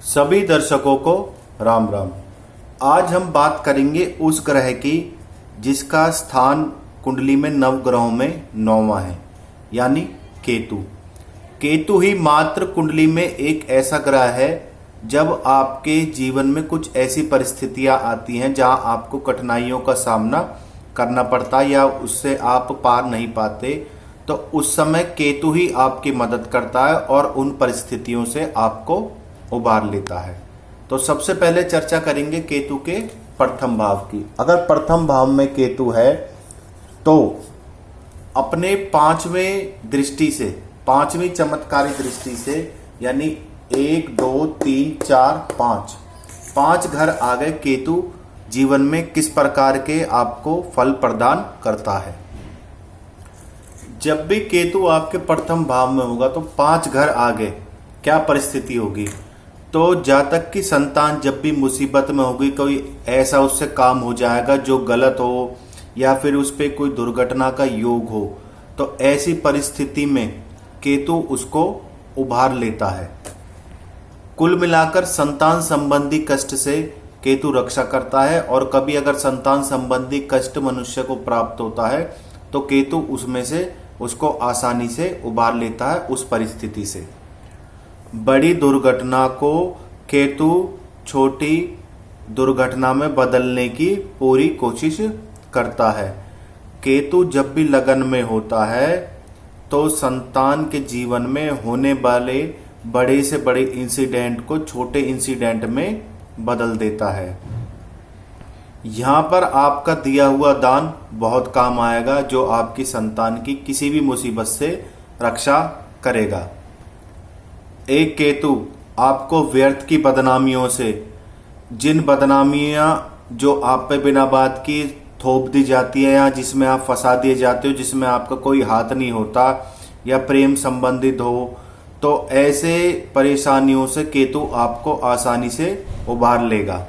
सभी दर्शकों को राम राम। आज हम बात करेंगे उस ग्रह की जिसका स्थान कुंडली में नवग्रहों में 9वां है, यानी केतु। केतु ही मात्र कुंडली में एक ऐसा ग्रह है जब आपके जीवन में कुछ ऐसी परिस्थितियां आती हैं जहां आपको कठिनाइयों का सामना करना पड़ता है या उससे आप पार नहीं पाते, तो उस समय केतु ही आपकी मदद करता है और उन परिस्थितियों से आपको उबार लेता है। तो सबसे पहले चर्चा करेंगे केतु के प्रथम भाव की। अगर प्रथम भाव में केतु है तो अपने पांचवी चमत्कारी दृष्टि से, यानी 1 2 3 4 5 घर आ गए, केतु जीवन में किस प्रकार के आपको फल प्रदान करता है। जब भी केतु आपके प्रथम भाव में होगा तो 5 घर आगे क्या परिस्थिति होगी। तो जातक की संतान जब भी मुसीबत में होगी, कोई ऐसा उससे काम हो जाएगा जो गलत हो या फिर उस पर कोई दुर्घटना का योग हो, तो ऐसी परिस्थिति में केतु उसको उभार लेता है। कुल मिलाकर संतान संबंधी कष्ट से केतु रक्षा करता है, और कभी अगर संतान संबंधी कष्ट मनुष्य को प्राप्त होता है तो केतु उसमें से उसको आसानी से उबार लेता है उस परिस्थिति से। बड़ी दुर्घटना को केतु छोटी दुर्घटना में बदलने की पूरी कोशिश करता है। केतु जब भी लगन में होता है तो संतान के जीवन में होने वाले बड़े से बड़े इंसिडेंट को छोटे इंसिडेंट में बदल देता है। यहाँ पर आपका दिया हुआ दान बहुत काम आएगा, जो आपकी संतान की किसी भी मुसीबत से रक्षा करेगा। एक केतु आपको व्यर्थ की बदनामियों से, जिन बदनामियां जो आप पे बिना बात की थोप दी जाती है या जिसमें आप फंसा दिए जाते हो, जिसमें आपका कोई हाथ नहीं होता या प्रेम संबंधित हो, तो ऐसे परेशानियों से केतु आपको आसानी से उबार लेगा।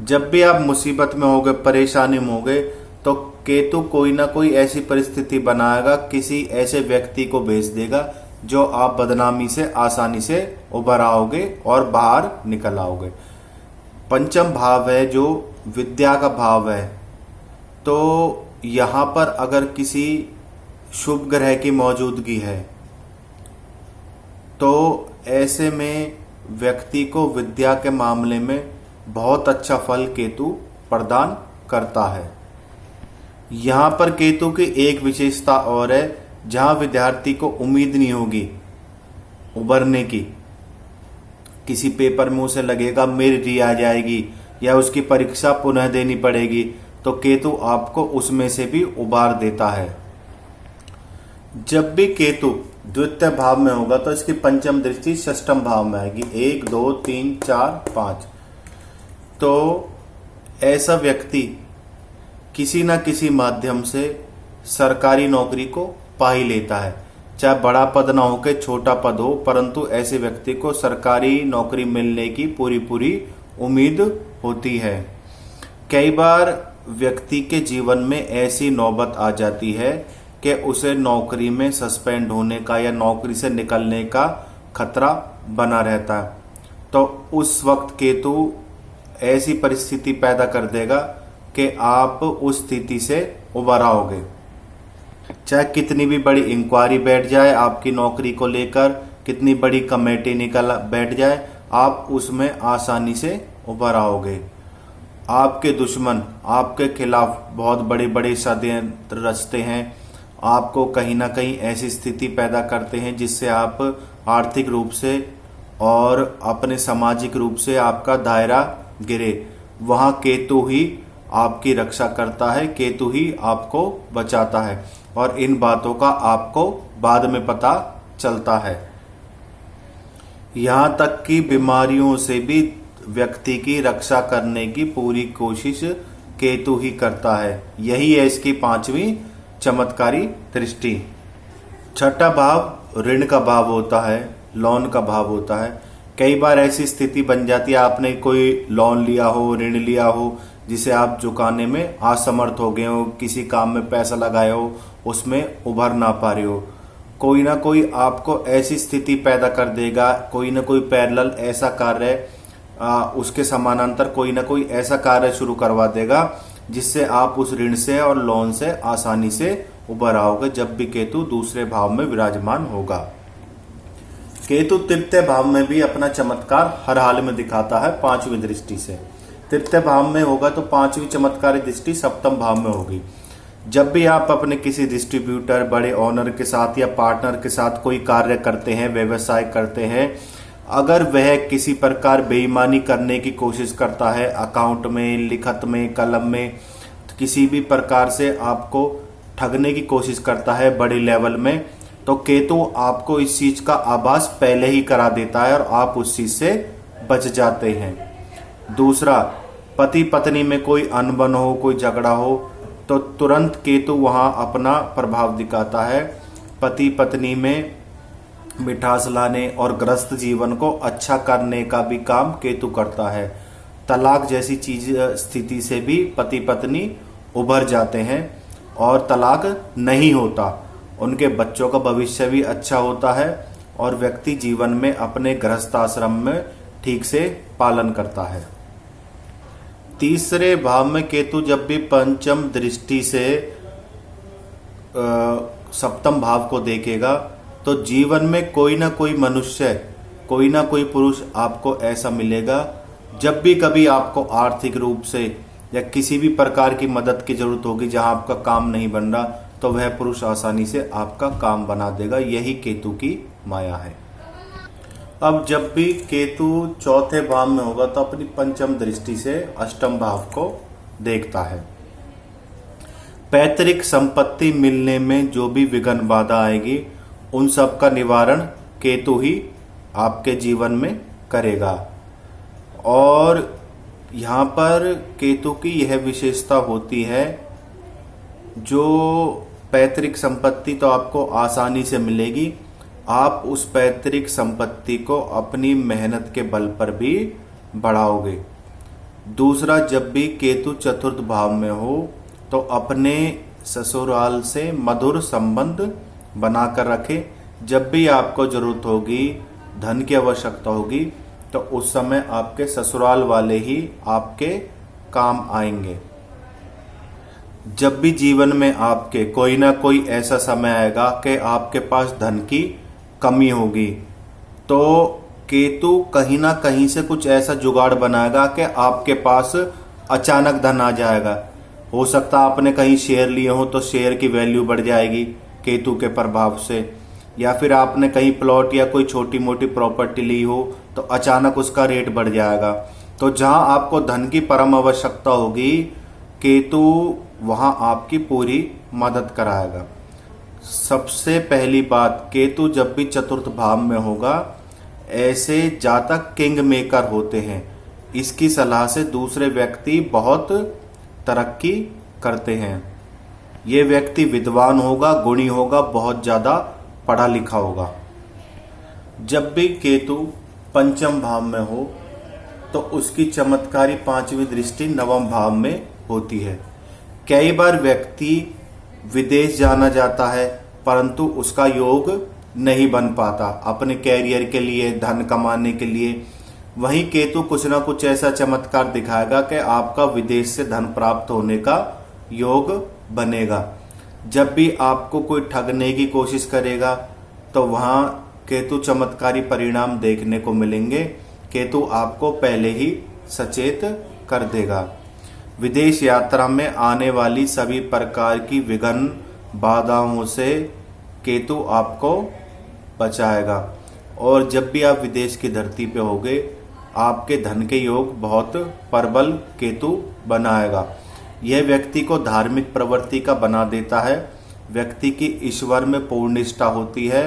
जब भी आप मुसीबत में होगे, परेशानी में होगे, तो केतु कोई ना कोई ऐसी परिस्थिति बनाएगा, किसी ऐसे व्यक्ति को भेज देगा जो आप बदनामी से आसानी से उबर आओगे और बाहर निकल आओगे। पंचम भाव है जो विद्या का भाव है, तो यहाँ पर अगर किसी शुभ ग्रह की मौजूदगी है तो ऐसे में व्यक्ति को विद्या के मामले में बहुत अच्छा फल केतु प्रदान करता है। यहाँ पर केतु की एक विशेषता और है, जहाँ विद्यार्थी को उम्मीद नहीं होगी उबरने की, किसी पेपर में उसे लगेगा मेरिट ही आ जाएगी या उसकी परीक्षा पुनः देनी पड़ेगी, तो केतु आपको उसमें से भी उबार देता है। जब भी केतु द्वितीय भाव में होगा तो इसकी पंचम दृष्टि षष्ठम भाव में आएगी, 1 2 3 4 5। तो ऐसा व्यक्ति किसी न किसी माध्यम से सरकारी नौकरी को पा ही लेता है, चाहे बड़ा पद ना हो के छोटा पद हो, परंतु ऐसे व्यक्ति को सरकारी नौकरी मिलने की पूरी उम्मीद होती है। कई बार व्यक्ति के जीवन में ऐसी नौबत आ जाती है कि उसे नौकरी में सस्पेंड होने का या नौकरी से निकलने का खतरा बना रहता है, तो उस वक्त केतु ऐसी परिस्थिति पैदा कर देगा कि आप उस स्थिति से उबर आओगे। चाहे कितनी भी बड़ी इंक्वायरी बैठ जाए आपकी नौकरी को लेकर, कितनी बड़ी कमेटी निकल बैठ जाए, आप उसमें आसानी से उबर आओगे। आपके दुश्मन आपके खिलाफ बहुत बड़े बड़े षड्यंत्र रचते हैं, आपको कहीं ना कहीं ऐसी स्थिति पैदा करते हैं जिससे आप आर्थिक रूप से और अपने सामाजिक रूप से आपका दायरा गिरे। वहाँ केतु ही आपकी रक्षा करता है, केतु ही आपको बचाता है, और इन बातों का आपको बाद में पता चलता है। यहाँ तक कि बीमारियों से भी व्यक्ति की रक्षा करने की पूरी कोशिश केतु ही करता है। यही है इसकी पांचवी चमत्कारी दृष्टि। छठा भाव ऋण का भाव होता है, लोन का भाव होता है। कई बार ऐसी स्थिति बन जाती है, आपने कोई लोन लिया हो, ऋण लिया हो, जिसे आप चुकाने में असमर्थ हो गए हो, किसी काम में पैसा लगाए हो, उसमें उभर ना पा रहे हो, कोई ना कोई आपको ऐसी स्थिति पैदा कर देगा, कोई ना कोई पैरेलल ऐसा कार्य, उसके समानांतर कोई ना कोई ऐसा कार्य शुरू करवा देगा जिससे आप उस ऋण से और लोन से आसानी से उबर आओगे जब भी केतु दूसरे भाव में विराजमान होगा। केतु तृतीय भाव में भी अपना चमत्कार हर हाल में दिखाता है पांचवी दृष्टि से। तृतीय भाव में होगा तो पांचवी चमत्कारी दृष्टि सप्तम भाव में होगी। जब भी आप अपने किसी डिस्ट्रीब्यूटर, बड़े ओनर के साथ या पार्टनर के साथ कोई कार्य करते हैं, व्यवसाय करते हैं, अगर वह किसी प्रकार बेईमानी करने की कोशिश करता है, अकाउंट में, लिखत में, कलम में, किसी भी प्रकार से आपको ठगने की कोशिश करता है बड़े लेवल में, तो केतु आपको इस चीज का आभास पहले ही करा देता है और आप उस चीज से बच जाते हैं। दूसरा, पति पत्नी में कोई अनबन हो, कोई झगड़ा हो, तो तुरंत केतु वहां अपना प्रभाव दिखाता है। पति पत्नी में मिठास लाने और ग्रस्त जीवन को अच्छा करने का भी काम केतु करता है। तलाक जैसी चीज स्थिति से भी पति पत्नी उभर जाते हैं और तलाक नहीं होता। उनके बच्चों का भविष्य भी अच्छा होता है और व्यक्ति जीवन में अपने गृहस्थाश्रम में ठीक से पालन करता है। तीसरे भाव में केतु जब भी पंचम दृष्टि से सप्तम भाव को देखेगा तो जीवन में कोई ना कोई मनुष्य, कोई ना कोई पुरुष आपको ऐसा मिलेगा, जब भी कभी आपको आर्थिक रूप से या किसी भी प्रकार की मदद की जरूरत होगी, जहां आपका काम नहीं बन रहा, तो वह पुरुष आसानी से आपका काम बना देगा। यही केतु की माया है। अब जब भी केतु चौथे भाव में होगा तो अपनी पंचम दृष्टि से अष्टम भाव को देखता है। पैतृक संपत्ति मिलने में जो भी विघ्न बाधा आएगी, उन सब का निवारण केतु ही आपके जीवन में करेगा। और यहाँ पर केतु की यह विशेषता होती है, जो पैतृक संपत्ति तो आपको आसानी से मिलेगी, आप उस पैतृक संपत्ति को अपनी मेहनत के बल पर भी बढ़ाओगे। दूसरा, जब भी केतु चतुर्थ भाव में हो तो अपने ससुराल से मधुर संबंध बनाकर रखे। जब भी आपको जरूरत होगी, धन की आवश्यकता होगी, तो उस समय आपके ससुराल वाले ही आपके काम आएंगे। जब भी जीवन में आपके कोई ना कोई ऐसा समय आएगा कि आपके पास धन की कमी होगी, तो केतु कहीं ना कहीं से कुछ ऐसा जुगाड़ बनाएगा कि आपके पास अचानक धन आ जाएगा। हो सकता है आपने कहीं शेयर लिए हो तो शेयर की वैल्यू बढ़ जाएगी केतु के प्रभाव से, या फिर आपने कहीं प्लॉट या कोई छोटी मोटी प्रॉपर्टी ली हो तो अचानक उसका रेट बढ़ जाएगा। तो जहां आपको धन की परम आवश्यकता होगी, केतु वहां आपकी पूरी मदद कराएगा। सबसे पहली बात, केतु जब भी चतुर्थ भाव में होगा, ऐसे जातक किंग मेकर होते हैं। इसकी सलाह से दूसरे व्यक्ति बहुत तरक्की करते हैं। ये व्यक्ति विद्वान होगा, गुणी होगा, बहुत ज्यादा पढ़ा लिखा होगा। जब भी केतु पंचम भाव में हो तो उसकी चमत्कारी पांचवी दृष्टि नवम भाव में होती है। कई बार व्यक्ति विदेश जाना जाता है परंतु उसका योग नहीं बन पाता अपने कैरियर के लिए, धन कमाने के लिए। वहीं केतु कुछ ना कुछ ऐसा चमत्कार दिखाएगा कि आपका विदेश से धन प्राप्त होने का योग बनेगा। जब भी आपको कोई ठगने की कोशिश करेगा तो वहां केतु चमत्कारी परिणाम देखने को मिलेंगे। केतु आपको पहले ही सचेत कर देगा। विदेश यात्रा में आने वाली सभी प्रकार की विघ्न बाधाओं से केतु आपको बचाएगा। और जब भी आप विदेश की धरती पे होगे, आपके धन के योग बहुत प्रबल केतु बनाएगा। यह व्यक्ति को धार्मिक प्रवृत्ति का बना देता है। व्यक्ति की ईश्वर में पूर्ण निष्ठा होती है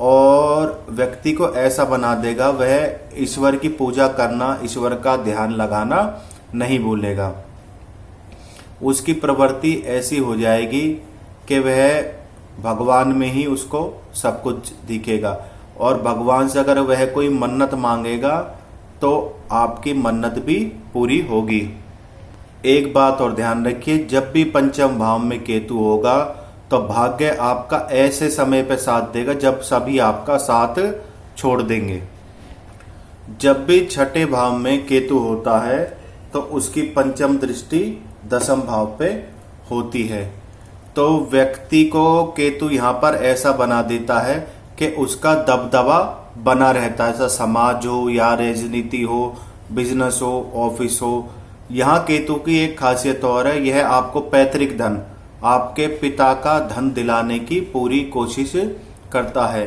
और व्यक्ति को ऐसा बना देगा, वह ईश्वर की पूजा करना, ईश्वर का ध्यान लगाना नहीं भूलेगा। उसकी प्रवृत्ति ऐसी हो जाएगी कि वह भगवान में ही उसको सब कुछ दिखेगा। और भगवान से अगर वह कोई मन्नत मांगेगा तो आपकी मन्नत भी पूरी होगी। एक बात और ध्यान रखिए, जब भी पंचम भाव में केतु होगा तो भाग्य आपका ऐसे समय पे साथ देगा जब सभी आपका साथ छोड़ देंगे। जब भी छठे भाव में केतु होता है तो उसकी पंचम दृष्टि दसम भाव पे होती है। तो व्यक्ति को केतु यहाँ पर ऐसा बना देता है कि उसका दबदबा बना रहता है, ऐसा समाज हो या राजनीति हो, बिजनेस हो, ऑफिस हो। यहाँ केतु की एक खासियत और है, यह आपको पैतृक धन, आपके पिता का धन दिलाने की पूरी कोशिश करता है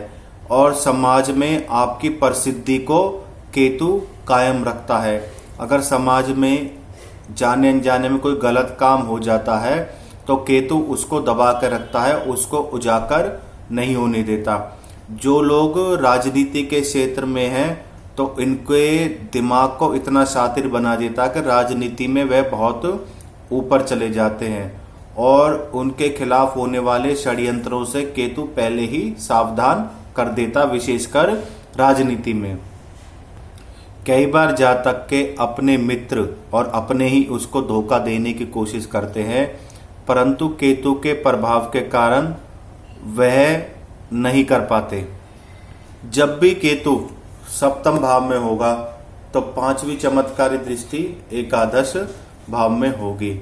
और समाज में आपकी प्रसिद्धि को केतु कायम रखता है। अगर समाज में जाने अनजाने में कोई गलत काम हो जाता है तो केतु उसको दबा कर रखता है, उसको उजागर नहीं होने देता। जो लोग राजनीति के क्षेत्र में हैं तो इनके दिमाग को इतना शातिर बना देता है कि राजनीति में वह बहुत ऊपर चले जाते हैं और उनके खिलाफ होने वाले षड्यंत्रों से केतु पहले ही सावधान कर देता, विशेषकर राजनीति में। कई बार जातक के अपने मित्र और अपने ही उसको धोखा देने की कोशिश करते हैं, परंतु केतु के प्रभाव के कारण वह नहीं कर पाते। जब भी केतु सप्तम भाव में होगा तो पांचवी चमत्कारी दृष्टि एकादश भाव में होगी।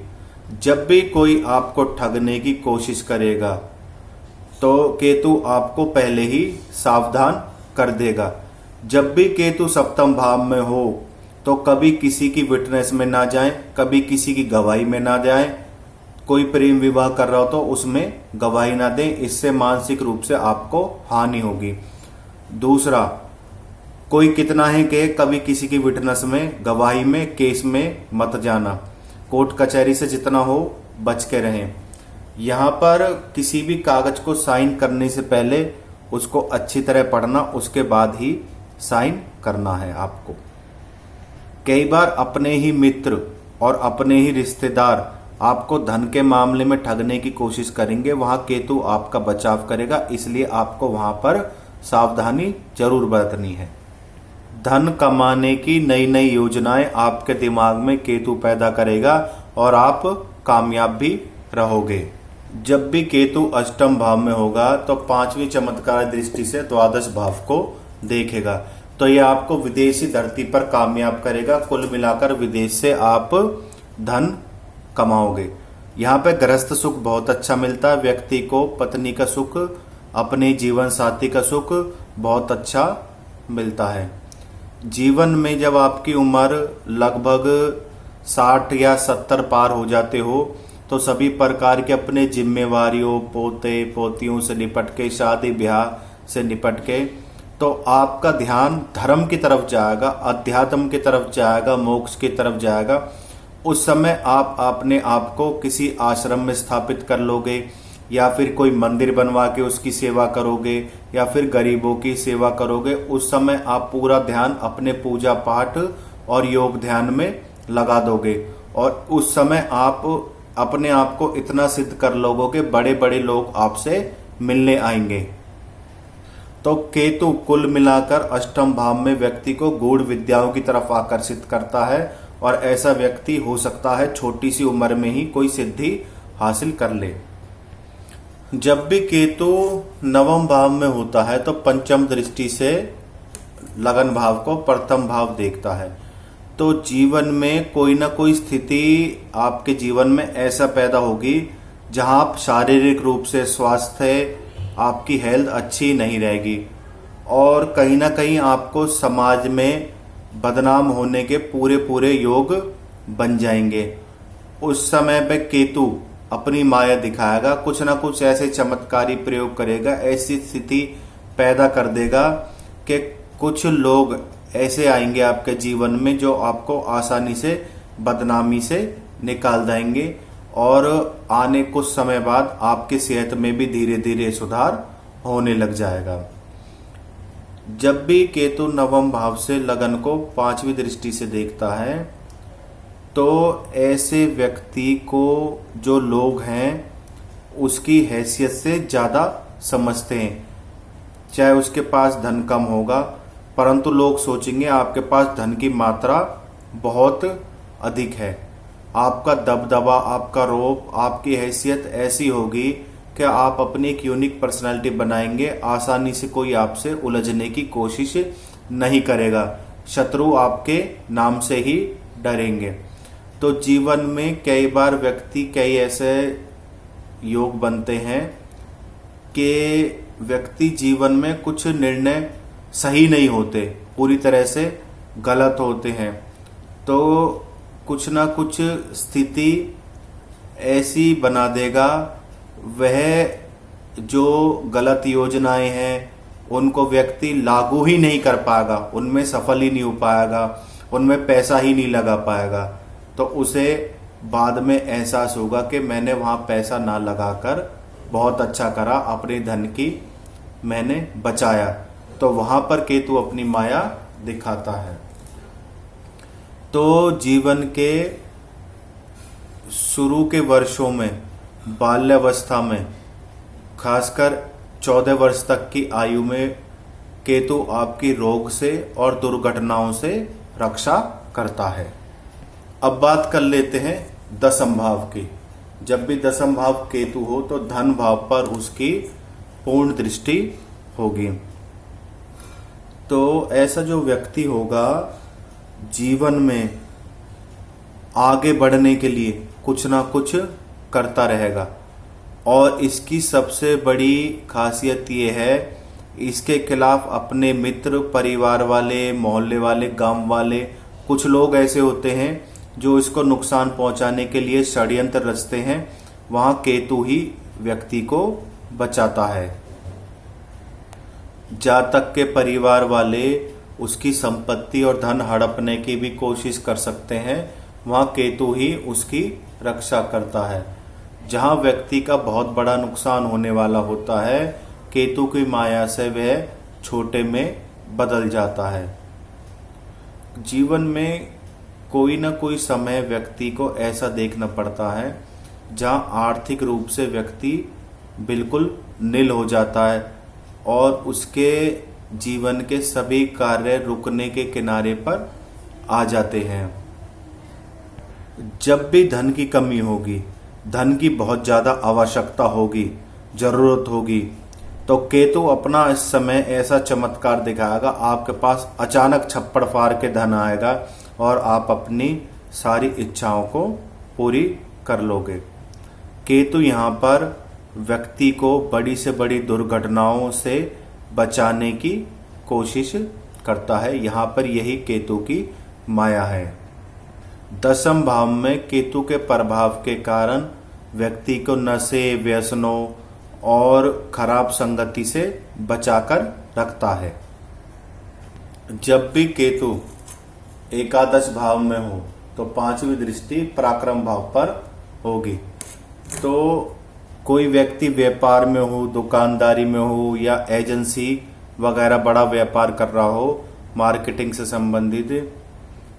जब भी कोई आपको ठगने की कोशिश करेगा तो केतु आपको पहले ही सावधान कर देगा। जब भी केतु सप्तम भाव में हो तो कभी किसी की विटनेस में ना जाएं, कभी किसी की गवाही में ना जाएं। कोई प्रेम विवाह कर रहा हो तो उसमें गवाही ना दें, इससे मानसिक रूप से आपको हानि होगी। दूसरा, कोई कितना है कि कभी किसी की विटनेस में, गवाही में, केस में मत जाना। कोर्ट कचहरी से जितना हो बच के रहें। यहाँ पर किसी भी कागज को साइन करने से पहले उसको अच्छी तरह पढ़ना, उसके बाद ही साइन करना है आपको। कई बार अपने ही मित्र और अपने ही रिश्तेदार आपको धन के मामले में ठगने की कोशिश करेंगे, वहां केतु आपका बचाव करेगा, इसलिए आपको वहां पर सावधानी जरूर बरतनी है। धन कमाने की नई नई योजनाएं आपके दिमाग में केतु पैदा करेगा और आप कामयाब भी रहोगे। जब भी केतु अष्टम भाव में होगा तो पांचवी चमत्कार दृष्टि से द्वादश भाव को देखेगा, तो यह आपको विदेशी धरती पर कामयाब करेगा। कुल मिलाकर विदेश से आप धन कमाओगे। यहाँ पे गृहस्थ सुख बहुत अच्छा मिलता है व्यक्ति को, पत्नी का सुख, अपने जीवन साथी का सुख बहुत अच्छा मिलता है। जीवन में जब आपकी उम्र लगभग 60 या 70 पार हो जाते हो तो सभी प्रकार के अपने जिम्मेवारियों, पोते पोतियों से निपट के, शादी ब्याह से निपट के, तो आपका ध्यान धर्म की तरफ जाएगा, अध्यात्म की तरफ जाएगा, मोक्ष की तरफ जाएगा। उस समय आप अपने आप को किसी आश्रम में स्थापित कर लोगे या फिर कोई मंदिर बनवा के उसकी सेवा करोगे या फिर गरीबों की सेवा करोगे। उस समय आप पूरा ध्यान अपने पूजा पाठ और योग ध्यान में लगा दोगे और उस समय आप अपने आप को इतना सिद्ध कर लोगे कि बड़े बड़े लोग आपसे मिलने आएंगे। तो केतु कुल मिलाकर अष्टम भाव में व्यक्ति को गूढ़ विद्याओं की तरफ आकर्षित करता है और ऐसा व्यक्ति हो सकता है छोटी सी उम्र में ही कोई सिद्धि हासिल कर ले। जब भी केतु नवम भाव में होता है तो पंचम दृष्टि से लगन भाव को प्रथम भाव देखता है। तो जीवन में कोई ना कोई स्थिति आपके जीवन में ऐसा पैदा होगी जहां आप शारीरिक रूप से स्वास्थ्य, आपकी हेल्थ अच्छी नहीं रहेगी और कहीं ना कहीं आपको समाज में बदनाम होने के पूरे पूरे योग बन जाएंगे। उस समय पे केतु अपनी माया दिखाएगा, कुछ ना कुछ ऐसे चमत्कारी प्रयोग करेगा, ऐसी स्थिति पैदा कर देगा कि कुछ लोग ऐसे आएंगे आपके जीवन में जो आपको आसानी से बदनामी से निकाल देंगे और आने कुछ समय बाद आपकी सेहत में भी धीरे धीरे सुधार होने लग जाएगा। जब भी केतु नवम भाव से लगन को पांचवी दृष्टि से देखता है तो ऐसे व्यक्ति को जो लोग हैं उसकी हैसियत से ज़्यादा समझते हैं। चाहे उसके पास धन कम होगा परंतु लोग सोचेंगे आपके पास धन की मात्रा बहुत अधिक है। आपका दबदबा, आपका रौब, आपकी हैसियत ऐसी होगी कि आप अपनी एक यूनिक पर्सनालिटी बनाएंगे। आसानी से कोई आपसे उलझने की कोशिश नहीं करेगा। शत्रु आपके नाम से ही डरेंगे। तो जीवन में कई बार व्यक्ति कई ऐसे योग बनते हैं कि व्यक्ति जीवन में कुछ निर्णय सही नहीं होते, पूरी तरह से गलत होते हैं। तो कुछ ना कुछ स्थिति ऐसी बना देगा, वह जो गलत योजनाएं हैं उनको व्यक्ति लागू ही नहीं कर पाएगा, उनमें सफल ही नहीं हो पाएगा, उनमें पैसा ही नहीं लगा पाएगा। तो उसे बाद में एहसास होगा कि मैंने वहां पैसा ना लगाकर बहुत अच्छा करा, अपने धन की मैंने बचाया। तो वहां पर केतु अपनी माया दिखाता है। तो जीवन के शुरू के वर्षों में, बाल्यावस्था में, खासकर 14 वर्ष तक की आयु में केतु आपकी रोग से और दुर्घटनाओं से रक्षा करता है। अब बात कर लेते हैं दशम भाव की। जब भी दशम भाव केतु हो तो धन भाव पर उसकी पूर्ण दृष्टि होगी। तो ऐसा जो व्यक्ति होगा जीवन में आगे बढ़ने के लिए कुछ ना कुछ करता रहेगा। और इसकी सबसे बड़ी खासियत ये है, इसके खिलाफ अपने मित्र, परिवार वाले, मोहल्ले वाले, गांव वाले कुछ लोग ऐसे होते हैं जो इसको नुकसान पहुंचाने के लिए षड्यंत्र रचते हैं। वहां केतु ही व्यक्ति को बचाता है। जातक के परिवार वाले उसकी संपत्ति और धन हड़पने की भी कोशिश कर सकते हैं, वहां केतु ही उसकी रक्षा करता है। जहां व्यक्ति का बहुत बड़ा नुकसान होने वाला होता है, केतु की माया से वह छोटे में बदल जाता है। जीवन में कोई ना कोई समय व्यक्ति को ऐसा देखना पड़ता है जहां आर्थिक रूप से व्यक्ति बिल्कुल नील हो जाता है और उसके जीवन के सभी कार्य रुकने के किनारे पर आ जाते हैं। जब भी धन की कमी होगी, धन की बहुत ज़्यादा आवश्यकता होगी, ज़रूरत होगी, तो केतु अपना इस समय ऐसा चमत्कार दिखाएगा, आपके पास अचानक छप्पड़ फाड़ के धन आएगा और आप अपनी सारी इच्छाओं को पूरी कर लोगे। केतु यहाँ पर व्यक्ति को बड़ी से बड़ी दुर्घटनाओं से बचाने की कोशिश करता है। यहाँ पर यही केतु की माया है। दशम भाव में केतु के प्रभाव के कारण व्यक्ति को नशे, व्यसनों और खराब संगति से बचाकर रखता है। जब भी केतु एकादश भाव में हो तो पांचवी दृष्टि पराक्रम भाव पर होगी। तो कोई व्यक्ति व्यापार में हो, दुकानदारी में हो या एजेंसी वगैरह बड़ा व्यापार कर रहा हो, मार्केटिंग से संबंधित,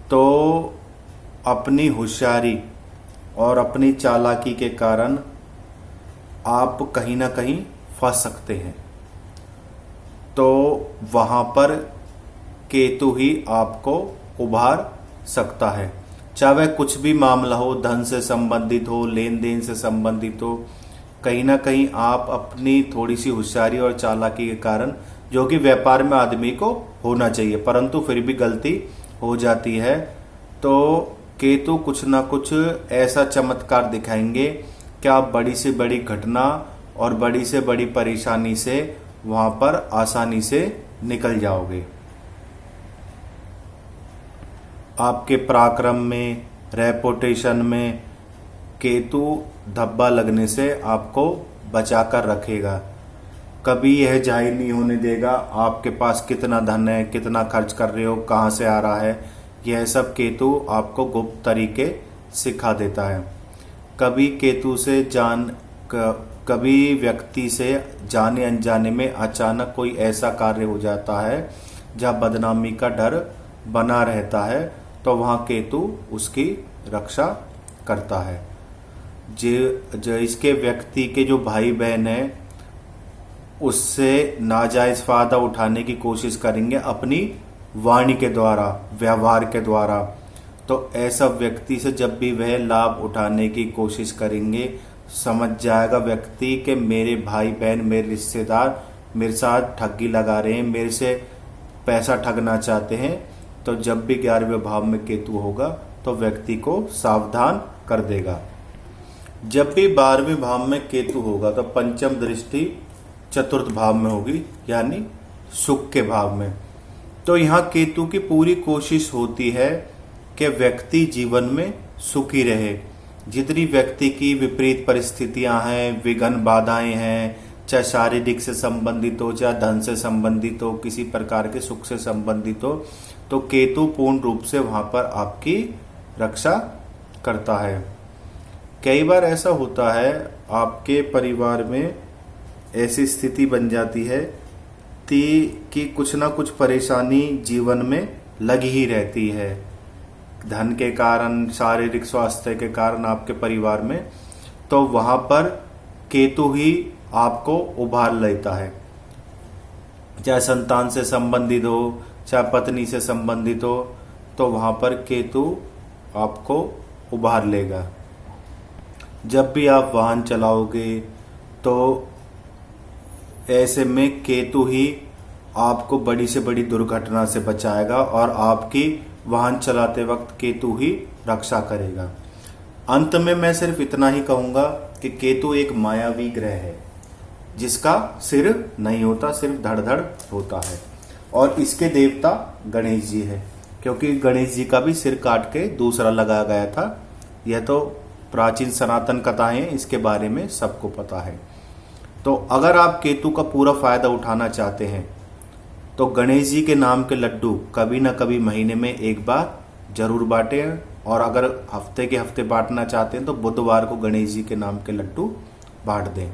तो अपनी होशियारी और अपनी चालाकी के कारण आप कहीं ना कहीं फंस सकते हैं। तो वहां पर केतु ही आपको उभार सकता है। चाहे वह कुछ भी मामला हो, धन से संबंधित हो, लेन देन से संबंधित हो, कहीं ना कहीं आप अपनी थोड़ी सी होशियारी और चालाकी के कारण, जो कि व्यापार में आदमी को होना चाहिए परंतु फिर भी गलती हो जाती है, तो केतु कुछ ना कुछ ऐसा चमत्कार दिखाएंगे कि आप बड़ी से बड़ी घटना और बड़ी से बड़ी परेशानी से वहां पर आसानी से निकल जाओगे। आपके पराक्रम में, रेपुटेशन में केतु धब्बा लगने से आपको बचाकर रखेगा। कभी यह जाहिर नहीं होने देगा आपके पास कितना धन है, कितना खर्च कर रहे हो, कहाँ से आ रहा है। यह सब केतु आपको गुप्त तरीके सिखा देता है। कभी व्यक्ति से जाने अनजाने में अचानक कोई ऐसा कार्य हो जाता है जहाँ बदनामी का डर बना रहता है, तो वहाँ केतु उसकी रक्षा करता है। जो इसके व्यक्ति के जो भाई बहन हैं उससे नाजायज फायदा उठाने की कोशिश करेंगे अपनी वाणी के द्वारा, व्यवहार के द्वारा। तो ऐसा व्यक्ति से जब भी वह लाभ उठाने की कोशिश करेंगे समझ जाएगा व्यक्ति कि मेरे भाई बहन, मेरे रिश्तेदार मेरे साथ ठगी लगा रहे हैं, मेरे से पैसा ठगना चाहते हैं, तो जब भी 11वें भाव में केतु होगा तो व्यक्ति को सावधान कर देगा। जब भी 12वें भाव में केतु होगा तो पंचम दृष्टि चतुर्थ भाव में होगी, यानी सुख के भाव में। तो यहाँ केतु की पूरी कोशिश होती है कि व्यक्ति जीवन में सुखी रहे। जितनी व्यक्ति की विपरीत परिस्थितियां हैं, विघ्न बाधाएं हैं, चाहे शारीरिक से संबंधित हो, चाहे धन से संबंधित हो, किसी प्रकार के सुख से संबंधित हो, तो केतु पूर्ण रूप से वहां पर आपकी रक्षा करता है। कई बार ऐसा होता है आपके परिवार में ऐसी स्थिति बन जाती है कि कुछ ना कुछ परेशानी जीवन में लगी ही रहती है, धन के कारण, शारीरिक स्वास्थ्य के कारण आपके परिवार में, तो वहां पर केतु ही आपको उभार लेता है। चाहे संतान से संबंधित हो, चाहे पत्नी से संबंधित हो, तो वहां पर केतु आपको उभार लेगा। जब भी आप वाहन चलाओगे तो ऐसे में केतु ही आपको बड़ी से बड़ी दुर्घटना से बचाएगा और आपकी वाहन चलाते वक्त केतु ही रक्षा करेगा। अंत में मैं सिर्फ इतना ही कहूंगा कि केतु एक मायावी ग्रह है जिसका सिर नहीं होता, सिर्फ धड़-धड़ होता है, और इसके देवता गणेश जी है, क्योंकि गणेश जी का भी सिर काट के दूसरा लगाया गया था। यह तो प्राचीन सनातन कथाएं, इसके बारे में सबको पता है। तो अगर आप केतु का पूरा फायदा उठाना चाहते हैं तो गणेश जी के नाम के लड्डू कभी ना कभी महीने में एक बार जरूर बांटें, और अगर हफ्ते के हफ्ते बांटना चाहते हैं तो बुधवार को गणेश जी के नाम के लड्डू बांट दें।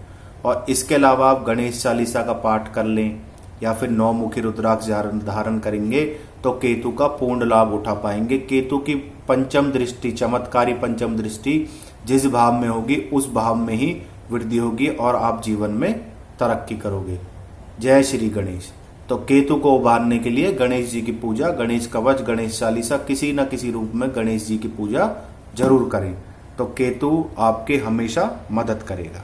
और इसके अलावा आप गणेश चालीसा का पाठ कर लें या फिर 9 मुखी रुद्राक्ष धारण करेंगे तो केतु का पूर्ण लाभ उठा पाएंगे। केतु की पंचम दृष्टि, चमत्कारी पंचम दृष्टि जिस भाव में होगी उस भाव में ही वृद्धि होगी और आप जीवन में तरक्की करोगे। जय श्री गणेश। तो केतु को उभारने के लिए गणेश जी की पूजा, गणेश कवच, गणेश चालीसा, किसी न किसी रूप में गणेश जी की पूजा जरूर करें, तो केतु आपके हमेशा मदद करेगा।